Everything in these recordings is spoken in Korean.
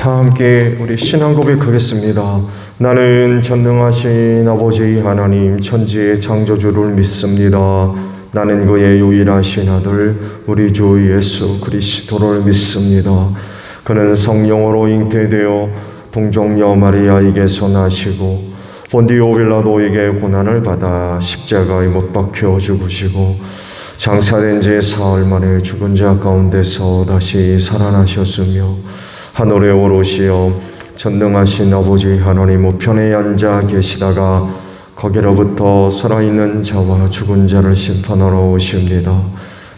다 함께 우리 신앙 고백하겠습니다. 나는 전능하신 아버지 하나님 천지의 창조주를 믿습니다. 나는 그의 유일하신 아들 우리 주 예수 그리스도를 믿습니다. 그는 성령으로 잉태되어 동정녀 마리아에게서 나시고 본디오 빌라도에게 고난을 받아 십자가에 못 박혀 죽으시고 장사된 지 사흘 만에 죽은 자 가운데서 다시 살아나셨으며 하늘에 오르시어 전능하신 아버지 하나님 우편에 앉아 계시다가 거기로부터 살아있는 자와 죽은 자를 심판하러 오십니다.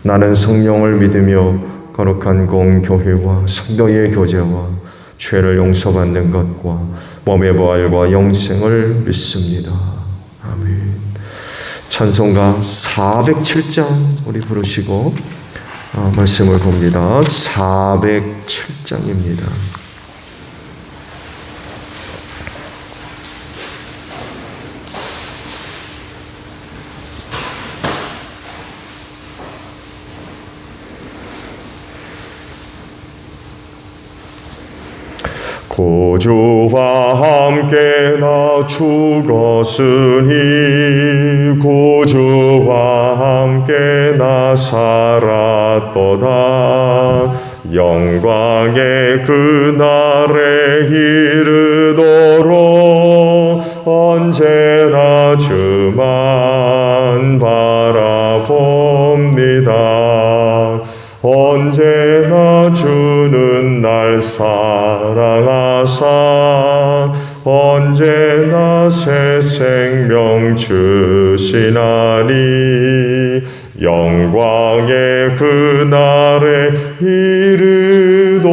나는 성령을 믿으며 거룩한 공교회와 성도의 교제와 죄를 용서받는 것과 몸의 부활과 영생을 믿습니다. 아멘. 찬송가 407장 우리 부르시고 말씀을 봅니다. 407장입니다. 구주와 함께 나 죽었으니 구주와 함께 나 살았도다. 영광의 그날에 이르도록 언제나 주만 바라봅니다. 언제나 주는 날 사랑하사 언제나 새 생명 주시나니 영광의 그날에 이르도록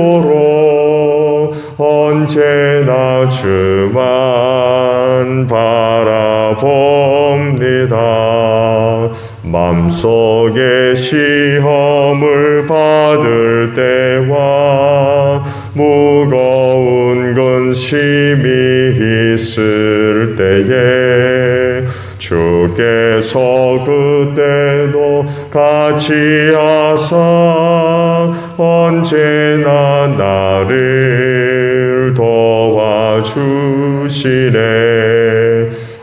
언제나 주만 바라봅니다. 맘속에 시험을 받을 때와 무거운 근심이 있을 때에 주께서 그때도 같이 하사 언제나 나를 도와주시네.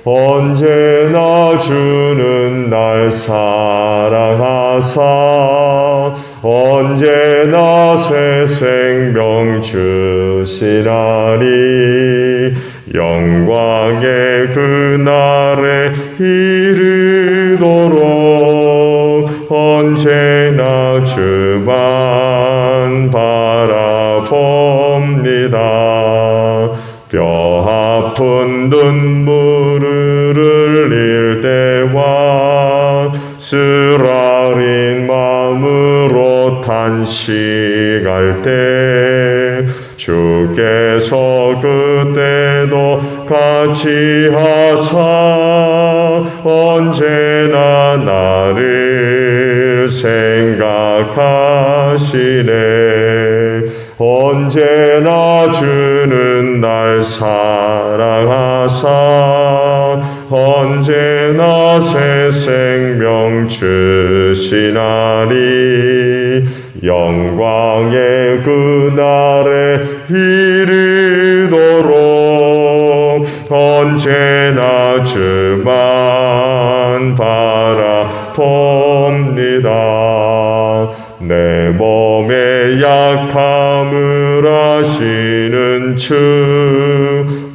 언제나 주는 날 사랑하사 언제나 새 생명 주시나니 영광의 그날에 이르도록 언제나 주만 바라봅니다. 뼈 아픈 눈물을 흘릴 때와 쓰라린 마음으로 탄식할 때 주께서 그때도 같이 하사 언제나 나를 생각하시네. 언제나 주는 날 사랑하사 언제나 새 생명 주시나니 영광의 그날에 이르도록 언제나 주만 바라봅니다. 내 몸의 약함을 아시는 주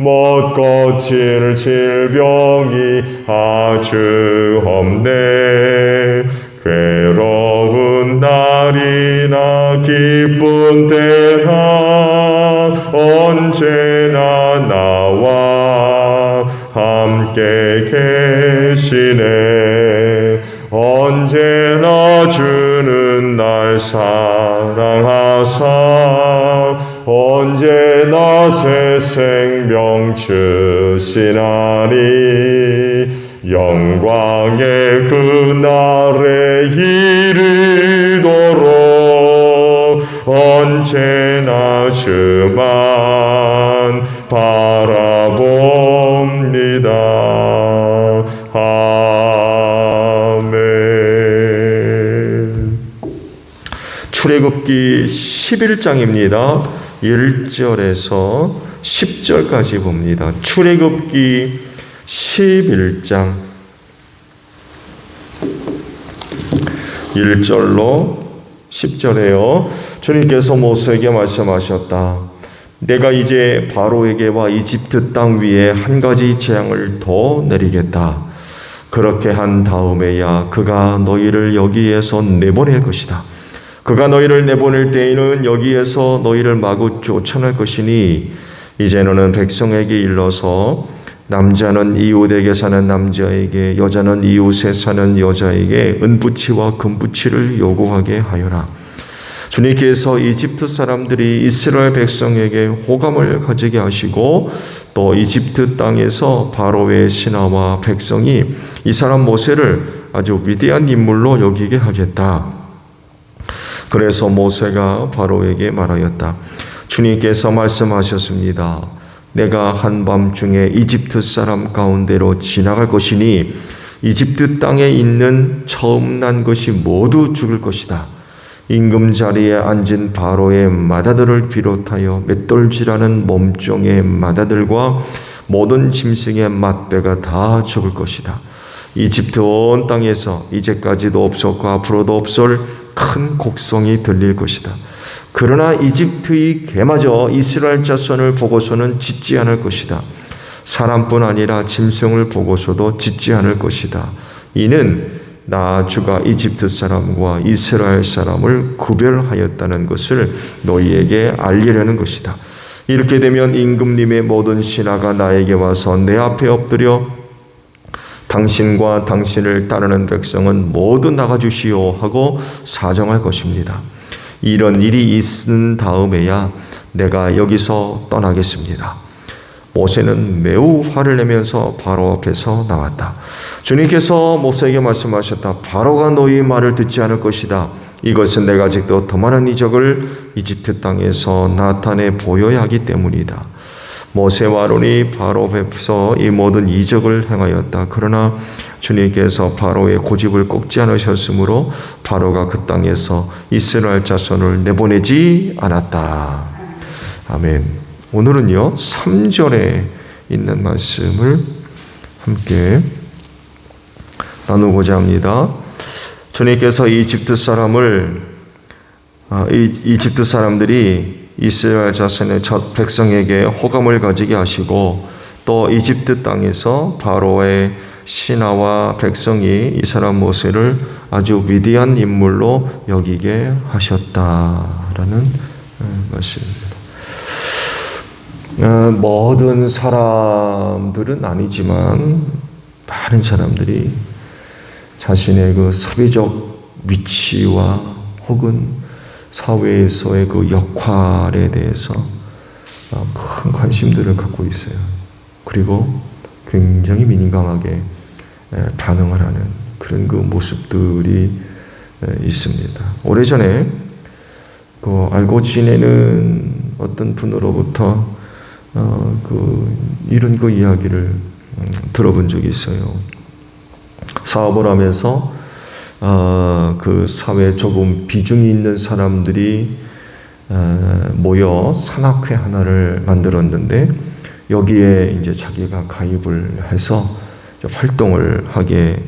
못 고칠 질병이 아주 없네. 괴로운 날이나 기쁜 때나 언제나 나와 함께 계시네. 언제나 주는 날 사랑하사 언제나 새 생명 주시나니 영광의 그날에 이르도록 언제나 주만 바라봅니다. 아멘. 출애굽기 11장입니다. 1절에서 10절까지 봅니다. 출애굽기 11장 1절로 10절에요. 주님께서 모세에게 말씀하셨다. 내가 이제 바로에게와 이집트 땅 위에 한 가지 재앙을 더 내리겠다. 그렇게 한 다음에야 그가 너희를 여기에서 내보낼 것이다. 그가 너희를 내보낼 때에는 여기에서 너희를 마구 쫓아낼 것이니 이제 너는 백성에게 일러서 남자는 이웃에게 사는 남자에게, 여자는 이웃에 사는 여자에게 은부치와 금부치를 요구하게 하여라. 주님께서 이집트 사람들이 이스라엘 백성에게 호감을 가지게 하시고 또 이집트 땅에서 바로의 신하와 백성이 이 사람 모세를 아주 위대한 인물로 여기게 하겠다. 그래서 모세가 바로에게 말하였다. 주님께서 말씀하셨습니다. 내가 한밤중에 이집트 사람 가운데로 지나갈 것이니 이집트 땅에 있는 처음 난 것이 모두 죽을 것이다. 임금 자리에 앉은 바로의 마다들을 비롯하여 맷돌질하는 몸종의 마다들과 모든 짐승의 맏배가 다 죽을 것이다. 이집트 온 땅에서 이제까지도 없었고 앞으로도 없을 큰 곡성이 들릴 것이다. 그러나 이집트의 개마저 이스라엘 자손을 보고서는 짖지 않을 것이다. 사람뿐 아니라 짐승을 보고서도 짖지 않을 것이다. 이는 나 주가 이집트 사람과 이스라엘 사람을 구별하였다는 것을 너희에게 알리려는 것이다. 이렇게 되면 임금님의 모든 신하가 나에게 와서 내 앞에 엎드려 당신과 당신을 따르는 백성은 모두 나가주시오 하고 사정할 것입니다. 이런 일이 있은 다음에야 내가 여기서 떠나겠습니다. 모세는 매우 화를 내면서 바로 앞에서 나왔다. 주님께서 모세에게 말씀하셨다. 바로가 너희 말을 듣지 않을 것이다. 이것은 내가 아직도 더 많은 이적을 이집트 땅에서 나타내 보여야 하기 때문이다. 모세와 아론이 바로 앞에서 이 모든 이적을 행하였다. 그러나 주님께서 바로의 고집을 꺾지 않으셨으므로 바로가 그 땅에서 이스라엘 자손을 내보내지 않았다. 아멘. 오늘은요 3절에 있는 말씀을 함께 나누고자 합니다. 주님께서 이집트 사람들이 이스라엘 자손의 첫 백성에게 호감을 가지게 하시고 또 이집트 땅에서 바로의 신하와 백성이 이 사람 모세를 아주 위대한 인물로 여기게 하셨다라는 말씀입니다. 모든 사람들은 아니지만 많은 사람들이 자신의 그 사회적 위치와 혹은 사회에서의 그 역할에 대해서 큰 관심들을 갖고 있어요. 그리고 굉장히 민감하게 반응을 하는 그런 그 모습들이 있습니다. 오래전에 그 알고 지내는 어떤 분으로부터 이런 그 이야기를 들어본 적이 있어요. 사업을 하면서 그 사회에 조금 비중이 있는 사람들이 모여 산악회 하나를 만들었는데 여기에 이제 자기가 가입을 해서 활동을 하게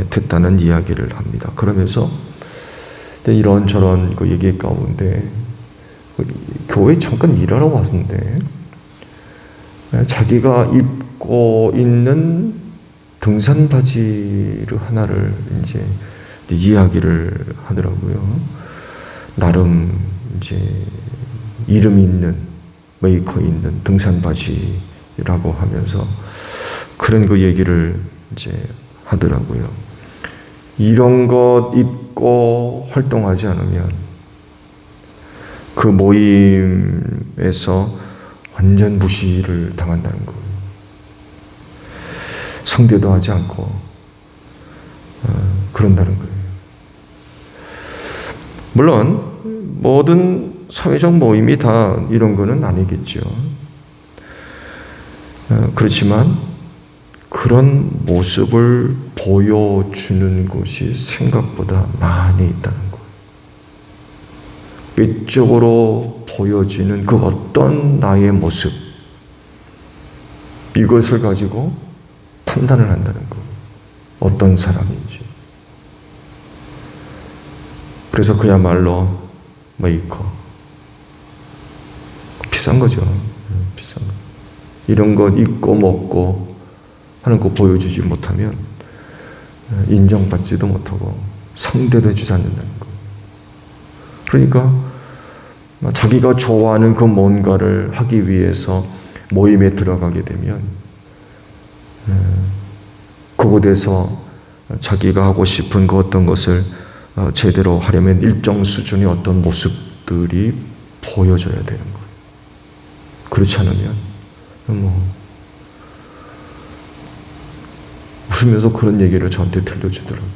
됐다는 이야기를 합니다. 그러면서 이런저런 그 얘기 가운데 교회 잠깐 일하러 왔는데 자기가 입고 있는 등산 바지를 하나를 이제 이야기를 하더라고요. 나름 이제 이름 있는 메이커 있는 등산 바지라고 하면서 그런 그 얘기를 이제 하더라고요. 이런 것 입고 활동하지 않으면 그 모임에서 완전 무시를 당한다는 거예요. 상대도 하지 않고 그런다는 거예요. 물론 모든 사회적 모임이 다 이런 거는 아니겠죠. 그렇지만 그런 모습을 보여주는 곳이 생각보다 많이 있다는 거예요. 외적으로 보여지는 그 어떤 나의 모습, 이것을 가지고 판단을 한다는 거. 어떤 사람인지. 그래서 그야말로 메이커. 비싼 거죠. 비싼 거. 이런 것 입고 먹고 하는 거 보여주지 못하면 인정받지도 못하고 상대도 해주지 않는다는 거. 그러니까 자기가 좋아하는 그 뭔가를 하기 위해서 모임에 들어가게 되면 그곳에서 자기가 하고 싶은 그 어떤 것을 제대로 하려면 일정 수준의 어떤 모습들이 보여져야 되는 거예요. 그렇지 않으면 웃으면서 그런 얘기를 저한테 들려주더라고요.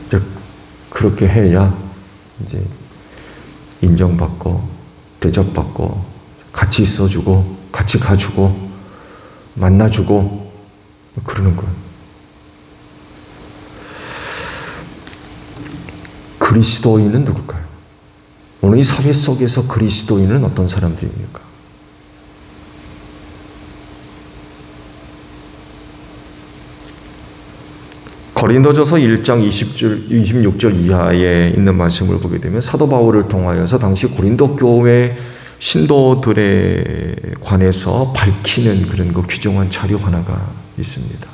이제 그렇게 해야 이제 인정받고 대접받고 같이 있어주고 같이 가주고 만나주고 그러는 거예요. 그리스도인은 누굴까요? 오늘 이 사회 속에서 그리스도인은 어떤 사람들입니까? 고린도전서 1장 26절 이하에 있는 말씀을 보게 되면 사도 바울을 통하여서 당시 고린도 교회 신도들에 관해서 밝히는 그런 그 귀중한 자료 하나가 있습니다.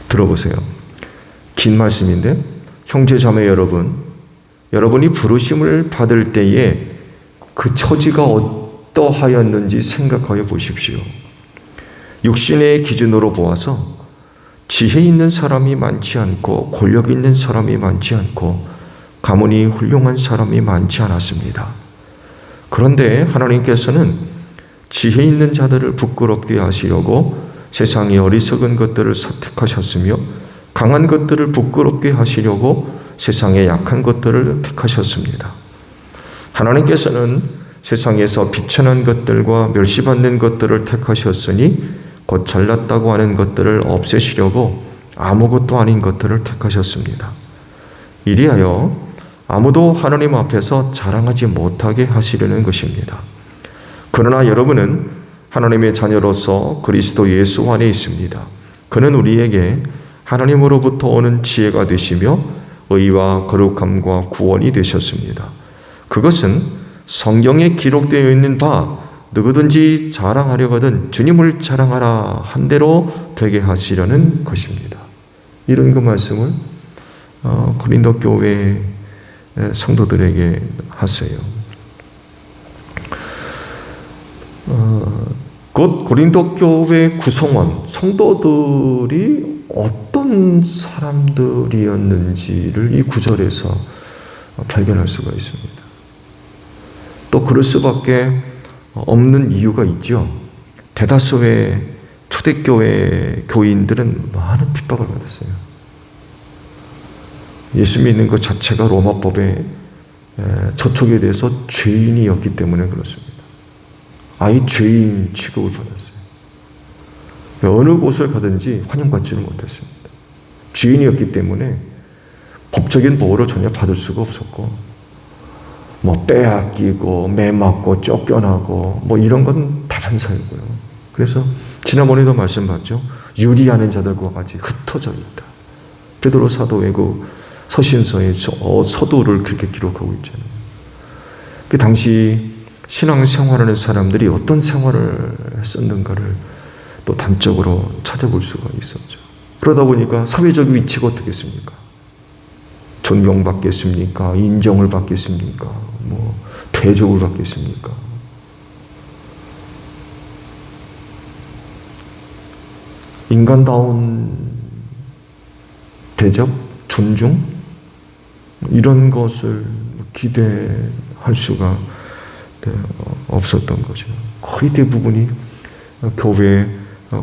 들어보세요. 긴 말씀인데, 형제 자매 여러분, 여러분이 부르심을 받을 때에 그 처지가 어떠하였는지 생각하여 보십시오. 육신의 기준으로 보아서 지혜 있는 사람이 많지 않고 권력 있는 사람이 많지 않고 가문이 훌륭한 사람이 많지 않았습니다. 그런데 하나님께서는 지혜 있는 자들을 부끄럽게 하시려고 세상의 어리석은 것들을 선택하셨으며 강한 것들을 부끄럽게 하시려고 세상의 약한 것들을 택하셨습니다. 하나님께서는 세상에서 비천한 것들과 멸시받는 것들을 택하셨으니 곧 잘났다고 하는 것들을 없애시려고 아무것도 아닌 것들을 택하셨습니다. 이리하여 아무도 하나님 앞에서 자랑하지 못하게 하시려는 것입니다. 그러나 여러분은 하나님의 자녀로서 그리스도 예수 안에 있습니다. 그는 우리에게 하나님으로부터 오는 지혜가 되시며 의와 거룩함과 구원이 되셨습니다. 그것은 성경에 기록되어 있는 바 누구든지 자랑하려거든 주님을 자랑하라 한 대로 되게 하시려는 것입니다. 이런 그 말씀을 고린도 교회 성도들에게 하세요. 곧 고린도 교회 구성원 성도들이 어떤 사람들이었는지를 이 구절에서 발견할 수가 있습니다. 또 그럴 수밖에 없는 이유가 있죠. 대다수의 초대교회 교인들은 많은 핍박을 받았어요. 예수 믿는 것 자체가 로마법에 저촉에 대해서 죄인이었기 때문에 그렇습니다. 아예 죄인 취급을 받았어요. 어느 곳을 가든지 환영받지를 못했습니다. 죄인이었기 때문에 법적인 보호를 전혀 받을 수가 없었고 빼앗기고 매맞고 쫓겨나고 이런 건 다반사이고요. 그래서 지난번에도 말씀받죠. 유리하는 자들과 같이 흩어져 있다. 베드로 사도의 그 서신서의 서두를 그렇게 기록하고 있잖아요. 그 당시 신앙생활하는 사람들이 어떤 생활을 했었는가를 또 단적으로 찾아볼 수가 있었죠. 그러다 보니까 사회적 위치가 어떻겠습니까? 존경받겠습니까? 인정을 받겠습니까? 대접을 받겠습니까? 인간다운 대접, 존중 이런 것을 기대할 수가 없었던 거죠. 거의 대부분이 교회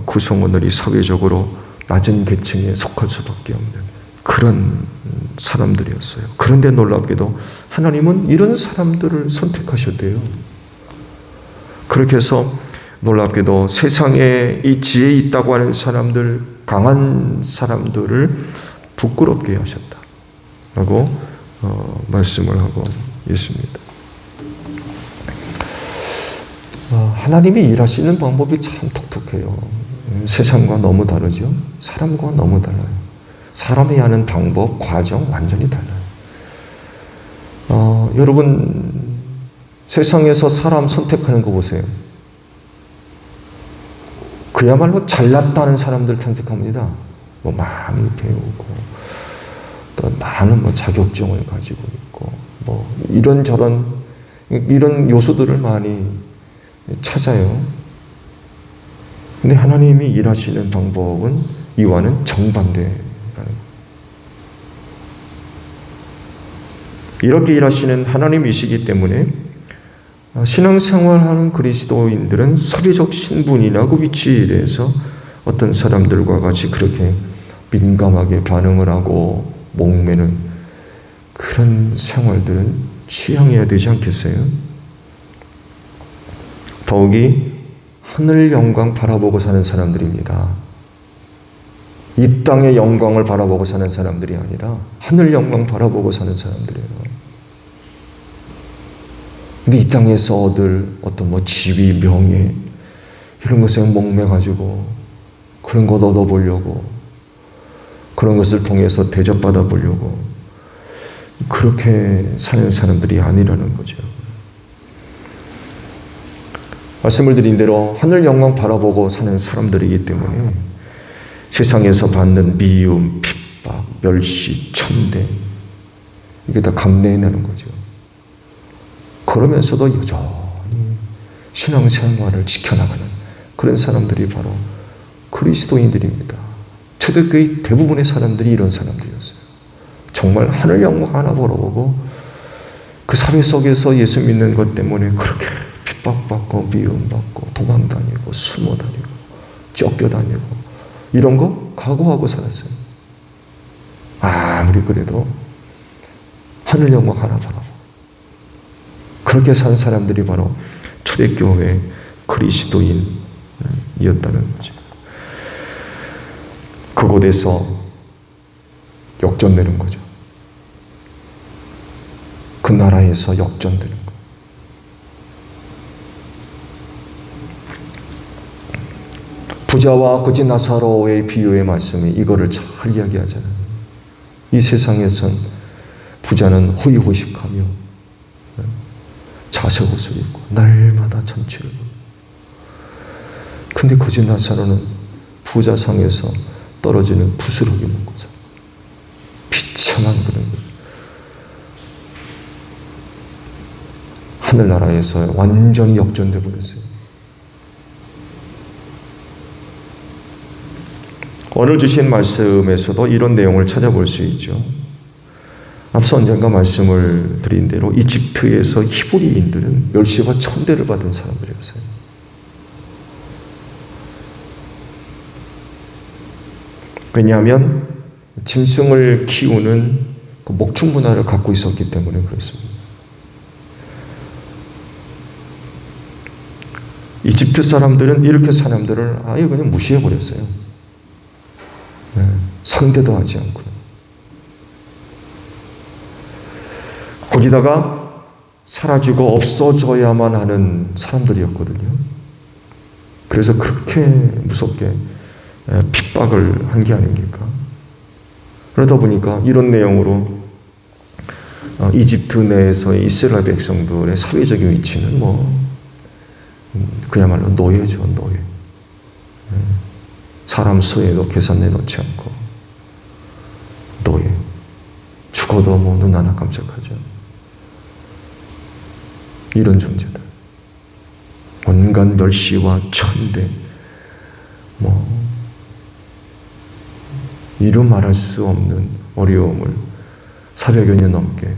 구성원들이 사회적으로 낮은 계층에 속할 수밖에 없는 그런 사람들이었어요. 그런데 놀랍게도 하나님은 이런 사람들을 선택하셨대요. 그렇게 해서 놀랍게도 세상에 이 지혜 있다고 하는 사람들, 강한 사람들을 부끄럽게 하셨다라고 말씀을 하고 있습니다. 하나님이 일하시는 방법이 참 독특해요. 세상과 너무 다르죠. 사람과 너무 달라요. 사람이 하는 방법, 과정 완전히 달라요. 여러분 세상에서 사람 선택하는 거 보세요. 그야말로 잘났다는 사람들 선택합니다. 많이 배우고 또 많은 자격증을 가지고 있고 이런저런 이런 요소들을 많이 찾아요. 근데 하나님이 일하시는 방법은 이와는 정반대라는 거예요. 이렇게 일하시는 하나님이시기 때문에 신앙생활하는 그리스도인들은 사회적 신분이나 그 위치에 대해서 어떤 사람들과 같이 그렇게 민감하게 반응을 하고 목매는 그런 생활들은 취향해야 되지 않겠어요? 더욱이 하늘 영광 바라보고 사는 사람들입니다. 이 땅의 영광을 바라보고 사는 사람들이 아니라 하늘 영광 바라보고 사는 사람들이에요. 근데 이 땅에서 얻을 어떤 지위, 명예 이런 것에 목매가지고 그런 것 얻어보려고 그런 것을 통해서 대접받아 보려고 그렇게 사는 사람들이 아니라는 거죠. 말씀을 드린 대로 하늘 영광 바라보고 사는 사람들이기 때문에 세상에서 받는 미움, 핍박, 멸시, 천대 이게 다 감내해내는 거죠. 그러면서도 여전히 신앙생활을 지켜나가는 그런 사람들이 바로 그리스도인들입니다. 초대교회 대부분의 사람들이 이런 사람들이었어요. 정말 하늘 영광 하나 바라보고 그 사회 속에서 예수 믿는 것 때문에 그렇게 핍박받고 미움받고 도망다니고 숨어다니고 쫓겨다니고 이런 거 각오하고 살았어요. 아무리 그래도 하늘 영광 하나 바라보고 그렇게 산 사람들이 바로 초대교회 그리스도인이었다는 거죠. 그곳에서 역전되는 거죠. 그 나라에서 역전되는 거예요. 부자와 거지 나사로의 비유의 말씀이 이거를 잘 이야기하잖아요. 이 세상에선 부자는 호의호식하며 자색 옷을 입고 날마다 천취를 보고, 근데 거지 나사로는 부자상에서 떨어지는 부스러기 먹고 자 비참한 그런 것. 하늘나라에서 완전히 역전돼 버렸어요. 오늘 주신 말씀에서도 이런 내용을 찾아볼 수 있죠. 앞서 언젠가 말씀을 드린 대로 이집트에서 히브리인들은 멸시와 천대를 받은 사람들이었어요. 왜냐하면 짐승을 키우는 그 목축 문화를 갖고 있었기 때문에 그렇습니다. 이집트 사람들은 이렇게 사람들을 아예 그냥 무시해버렸어요. 상대도 하지 않고. 거기다가 사라지고 없어져야만 하는 사람들이었거든요. 그래서 그렇게 무섭게 핍박을 한 게 아닙니까? 그러다 보니까 이런 내용으로 이집트 내에서의 이스라엘 백성들의 사회적인 위치는 그야말로 노예죠, 노예. 사람 수에도 계산내 놓지 않고 노예. 죽어도 눈 하나 깜짝하죠. 이런 존재들. 온갖 멸시와 천대, 이루 말할 수 없는 어려움을 400여 년 넘게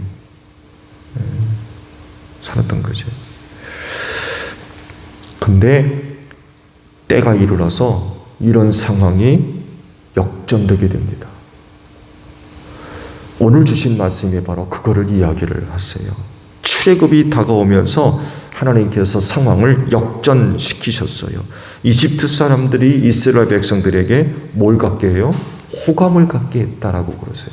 살았던 거죠. 근데 때가 이르러서 이런 상황이 역전되게 됩니다. 오늘 주신 말씀이 바로 그거를 이야기를 하세요. 출애굽이 다가오면서 하나님께서 상황을 역전시키셨어요. 이집트 사람들이 이스라엘 백성들에게 뭘 갖게 해요? 호감을 갖게 했다라고 그러세요.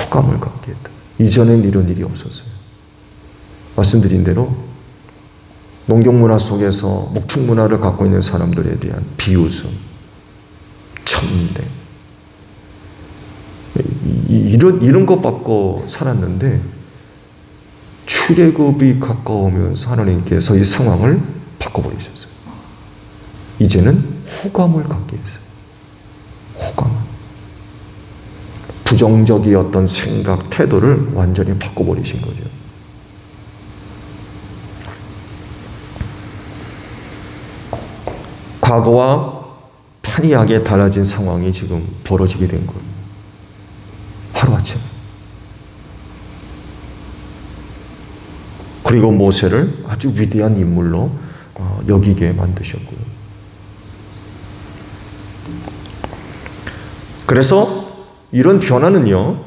호감을 갖게 했다. 이전엔 이런 일이 없었어요. 말씀드린 대로 농경문화 속에서 목축문화를 갖고 있는 사람들에 대한 비웃음, 천대, 이런 것 받고 살았는데 출애굽이 가까우면서 하나님께서 이 상황을 바꿔버리셨어요. 이제는 호감을 갖게 했어요. 호감. 부정적이었던 생각, 태도를 완전히 바꿔버리신 거죠. 과거와 판이하게 달라진 상황이 지금 벌어지게 된 거예요. 하루아침에. 그리고 모세를 아주 위대한 인물로 여기게 만드셨고요. 그래서 이런 변화는요,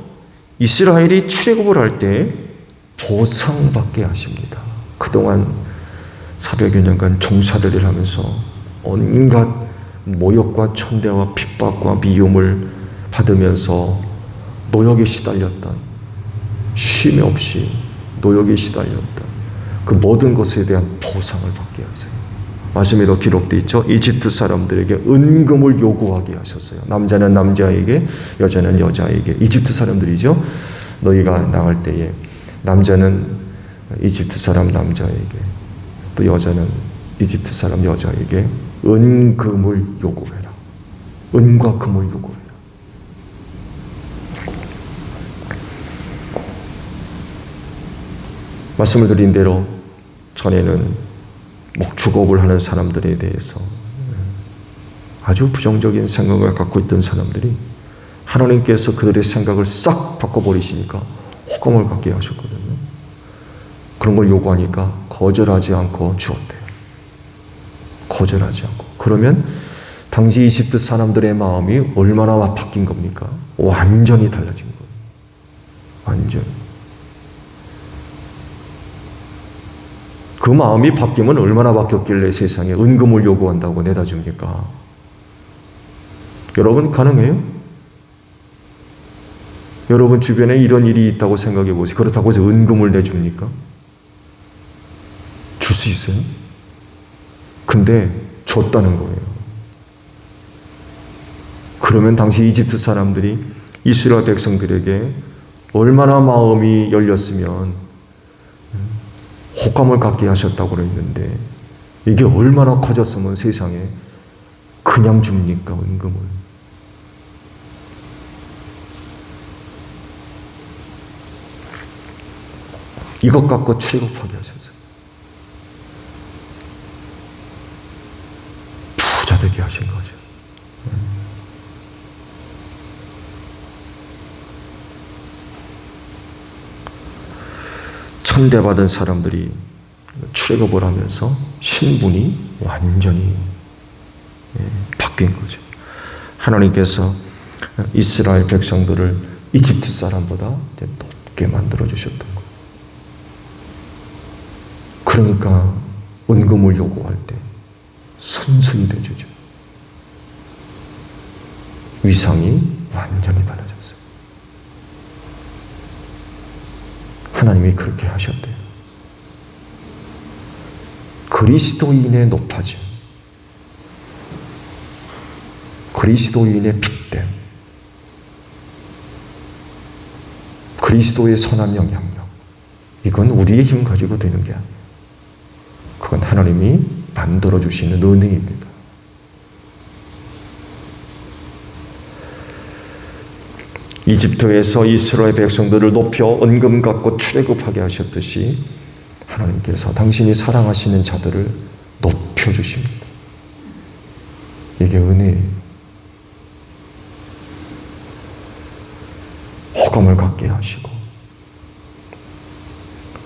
이스라엘이 출애굽을 할 때 보상받게 하십니다. 그동안 400여 년간 종살이를 하면서 온갖 모욕과 천대와 핍박과 미움을 받으면서 노역에 시달렸던, 쉼 없이 노역에 시달렸던 그 모든 것에 대한 보상을 받게 하세요. 말씀에도 기록되어 있죠. 이집트 사람들에게 은금을 요구하게 하셨어요. 남자는 남자에게, 여자는 여자에게. 이집트 사람들이죠. 너희가 나갈 때에 남자는 이집트 사람 남자에게, 또 여자는 이집트 사람 여자에게 은금을 요구해라. 은과 금을 요구해라. 말씀을 드린 대로 전에는 목축업을 하는 사람들에 대해서 아주 부정적인 생각을 갖고 있던 사람들이 하나님께서 그들의 생각을 싹 바꿔버리시니까 호감을 갖게 하셨거든요. 그런 걸 요구하니까 거절하지 않고 주었대요. 거절하지 않고. 그러면 당시 이집트 사람들의 마음이 얼마나 바뀐 겁니까? 완전히 달라진 거예요. 완전히. 그 마음이 바뀌면 얼마나 바뀌었길래 세상에 은금을 요구한다고 내다 줍니까? 여러분 가능해요? 여러분 주변에 이런 일이 있다고 생각해 보세요. 그렇다고 해서 은금을 내줍니까? 줄 수 있어요? 근데 줬다는 거예요. 그러면 당시 이집트 사람들이 이스라엘 백성들에게 얼마나 마음이 열렸으면 호감을 갖게 하셨다고 그랬는데 이게 얼마나 커졌으면 세상에 그냥 줍니까, 은금을. 이것 갖고 출애굽하게 하셨어요. 부자 되게 하신 거죠. 천대받은 사람들이 출애굽을 하면서 신분이 완전히 바뀐 거죠. 하나님께서 이스라엘 백성들을 이집트 사람보다 높게 만들어 주셨던 거예요. 그러니까 은금을 요구할 때 순순히 대주죠. 위상이 완전히 달라졌어요. 하나님이 그렇게 하셨대요. 그리스도인의 높아짐, 그리스도인의 핏됨, 그리스도의 선한 영향력, 이건 우리의 힘 가지고 되는 게 아니에요. 그건 하나님이 만들어주시는 은혜입니다. 이집트에서 이스라엘 백성들을 높여 은금 갖고 출애굽하게 하셨듯이 하나님께서 당신이 사랑하시는 자들을 높여주십니다. 이게 은혜예요. 호감을 갖게 하시고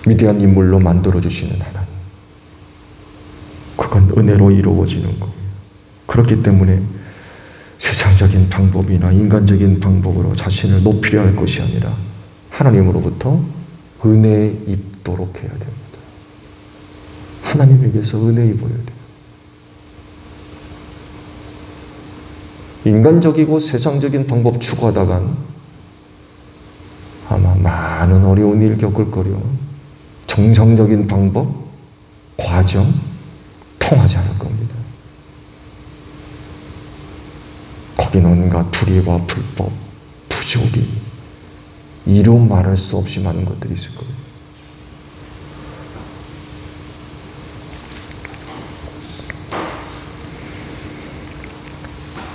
위대한 인물로 만들어주시는 하나님. 그건 은혜로 이루어지는 거예요. 그렇기 때문에 세상적인 방법이나 인간적인 방법으로 자신을 높이려 할 것이 아니라 하나님으로부터 은혜에 입도록 해야 됩니다. 하나님에게서 은혜 입어야 돼요. 인간적이고 세상적인 방법 추구하다간 많은 어려운 일 겪을 거려. 정상적인 방법, 과정 통하지 않을 겁니다. 거기는 온갖 불의와 불법, 부조리, 이루 말할 수 없이 많은 것들이 있을 거예요.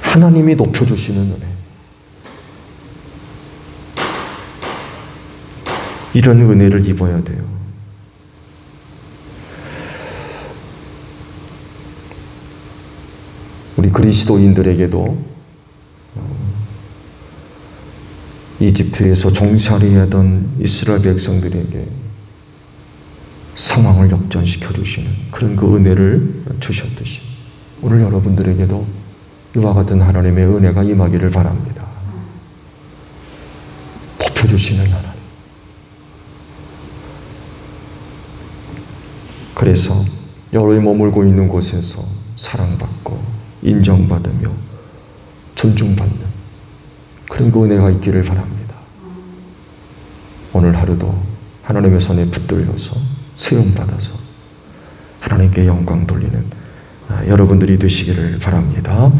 하나님이 높여주시는 은혜, 이런 은혜를 입어야 돼요. 우리 그리스도인들에게도 이집트에서 종살이 하던 이스라엘 백성들에게 상황을 역전시켜 주시는 그런 그 은혜를 주셨듯이 오늘 여러분들에게도 이와 같은 하나님의 은혜가 임하기를 바랍니다. 높여주시는 하나님. 그래서 여러분이 머물고 있는 곳에서 사랑받고 인정받으며 존중받는 그런 그 은혜가 있기를 바랍니다. 오늘 하루도 하나님의 손에 붙들려서 세움받아서 하나님께 영광 돌리는 여러분들이 되시기를 바랍니다.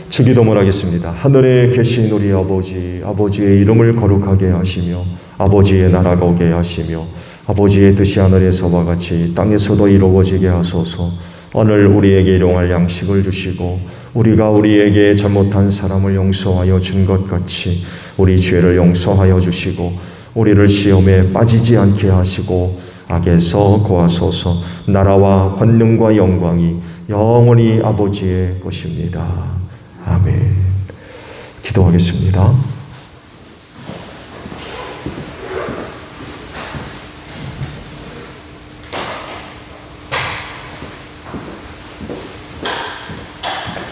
주기도문 하겠습니다. 하늘에 계신 우리 아버지, 아버지의 이름을 거룩하게 하시며 아버지의 나라가 오게 하시며 아버지의 뜻이 하늘에서와 같이 땅에서도 이루어지게 하소서. 오늘 우리에게 일용할 양식을 주시고 우리가 우리에게 잘못한 사람을 용서하여 준 것 같이 우리 죄를 용서하여 주시고 우리를 시험에 빠지지 않게 하시고 악에서 구하소서. 나라와 권능과 영광이 영원히 아버지의 것입니다. 아멘. 기도하겠습니다.